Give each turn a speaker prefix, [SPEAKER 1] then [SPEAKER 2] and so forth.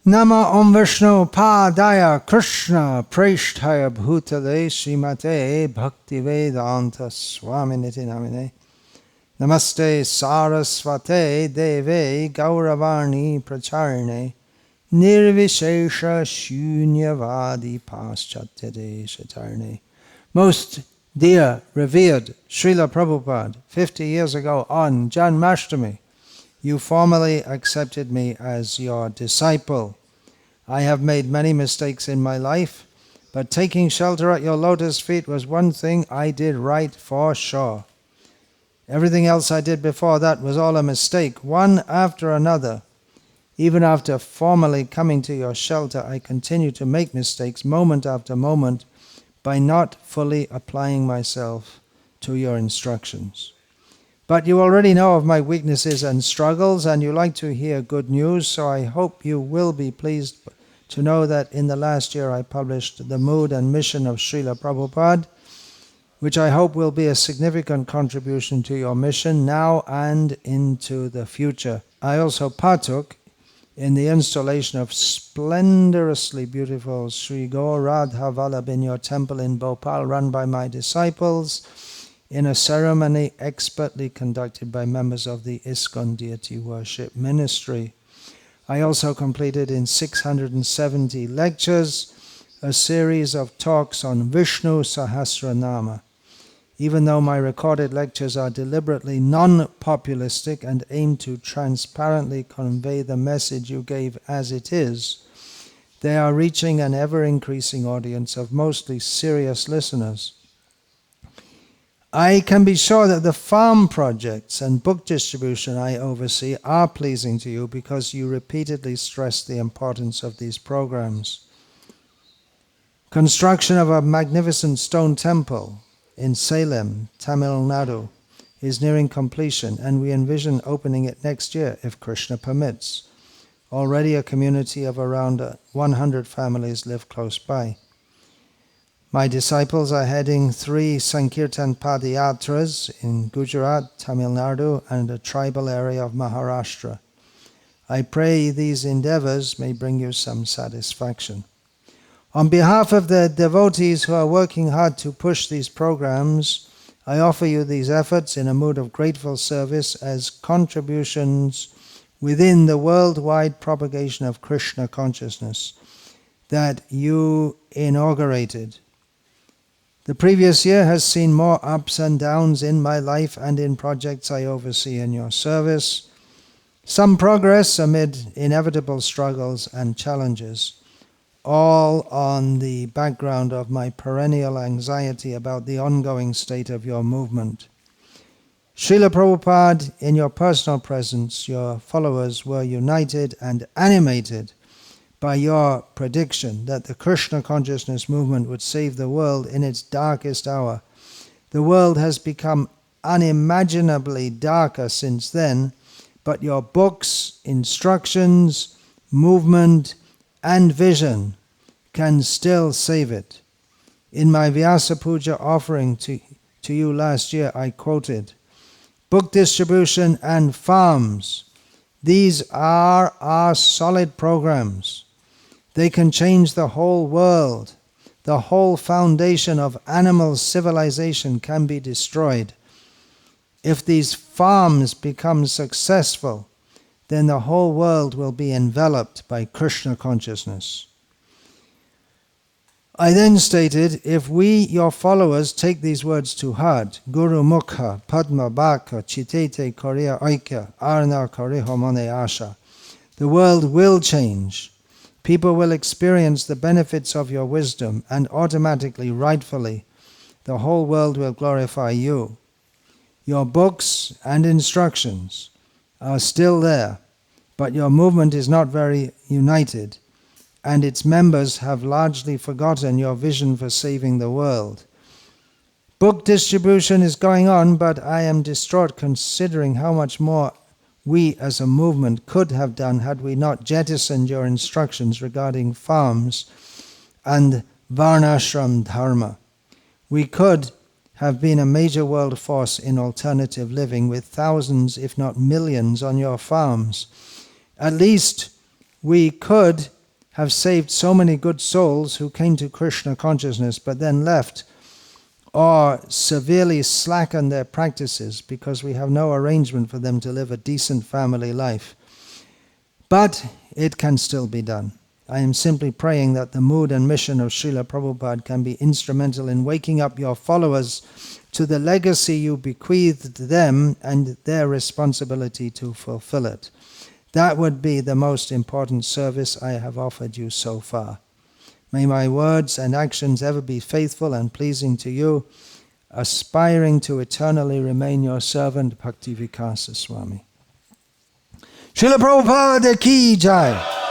[SPEAKER 1] Nama Om Vishnu Padaya Krishna Preshthaya Bhutale Srimate Bhaktivedanta Swaminiti Namine Namaste Sarasvate Deve Gauravarni Pracharne Nirvishesha Shunyavadi Paschatya Shatarne. Most dear, revered Srila Prabhupada, 50 years ago on Janmashtami, you formally accepted me as your disciple. I have made many mistakes in my life, but taking shelter at your lotus feet was one thing I did right for sure. Everything else I did before that was all a mistake, one after another. Even after formally coming to your shelter, I continue to make mistakes moment after moment by not fully applying myself to your instructions. But you already know of my weaknesses and struggles, and you like to hear good news, so I hope you will be pleased to know that in the last year I published The Mood and Mission of Srila Prabhupada, which I hope will be a significant contribution to your mission now and into the future. I also partook in the installation of splendorously beautiful Sri Gaur Radha Vallabh in your temple in Bhopal, run by my disciples, in a ceremony expertly conducted by members of the ISKCON Deity Worship Ministry. I also completed in 670 lectures a series of talks on Vishnu Sahasranama. Even though my recorded lectures are deliberately non-populistic and aim to transparently convey the message you gave as it is, they are reaching an ever-increasing audience of mostly serious listeners. I can be sure that the farm projects and book distribution I oversee are pleasing to you because you repeatedly stress the importance of these programs. Construction of a magnificent stone temple in Salem, Tamil Nadu, is nearing completion, and we envision opening it next year if Krishna permits. Already a community of around 100 families live close by. My disciples are heading 3 Sankirtan Padayatras in Gujarat, Tamil Nadu, and a tribal area of Maharashtra. I pray these endeavors may bring you some satisfaction. On behalf of the devotees who are working hard to push these programs, I offer you these efforts in a mood of grateful service as contributions within the worldwide propagation of Krishna consciousness that you inaugurated. The previous year has seen more ups and downs in my life and in projects I oversee in your service. Some progress amid inevitable struggles and challenges, all on the background of my perennial anxiety about the ongoing state of your movement. Srila Prabhupada, in your personal presence, your followers were united and animated by your prediction that the Krishna consciousness movement would save the world in its darkest hour. The world has become unimaginably darker since then, but your books, instructions, movement, and vision can still save it. In my Vyasa Puja offering to you last year, I quoted, "Book distribution and farms, these are our solid programs. They can change the whole world. The whole foundation of animal civilization can be destroyed. If these farms become successful, then the whole world will be enveloped by Krishna consciousness." I then stated, if we, your followers, take these words to heart, Guru Mukha, Padma Bhaka, Chitete Korea Aikya, Arna Kariho Mone Asha, the world will change. People will experience the benefits of your wisdom, and automatically, rightfully, the whole world will glorify you. Your books and instructions are still there, but your movement is not very united, and its members have largely forgotten your vision for saving the world. Book distribution is going on, but I am distraught considering how much more we as a movement could have done had we not jettisoned your instructions regarding farms and Varnashram Dharma. We could have been a major world force in alternative living with thousands, if not millions, on your farms. At least we could have saved so many good souls who came to Krishna consciousness but then left, or severely slackened their practices because we have no arrangement for them to live a decent family life. But it can still be done. I am simply praying that the mood and mission of Srila Prabhupada can be instrumental in waking up your followers to the legacy you bequeathed them and their responsibility to fulfill it. That would be the most important service I have offered you so far. May my words and actions ever be faithful and pleasing to you, aspiring to eternally remain your servant, Bhaktivikasa Swami. Srila Prabhupada ki jai!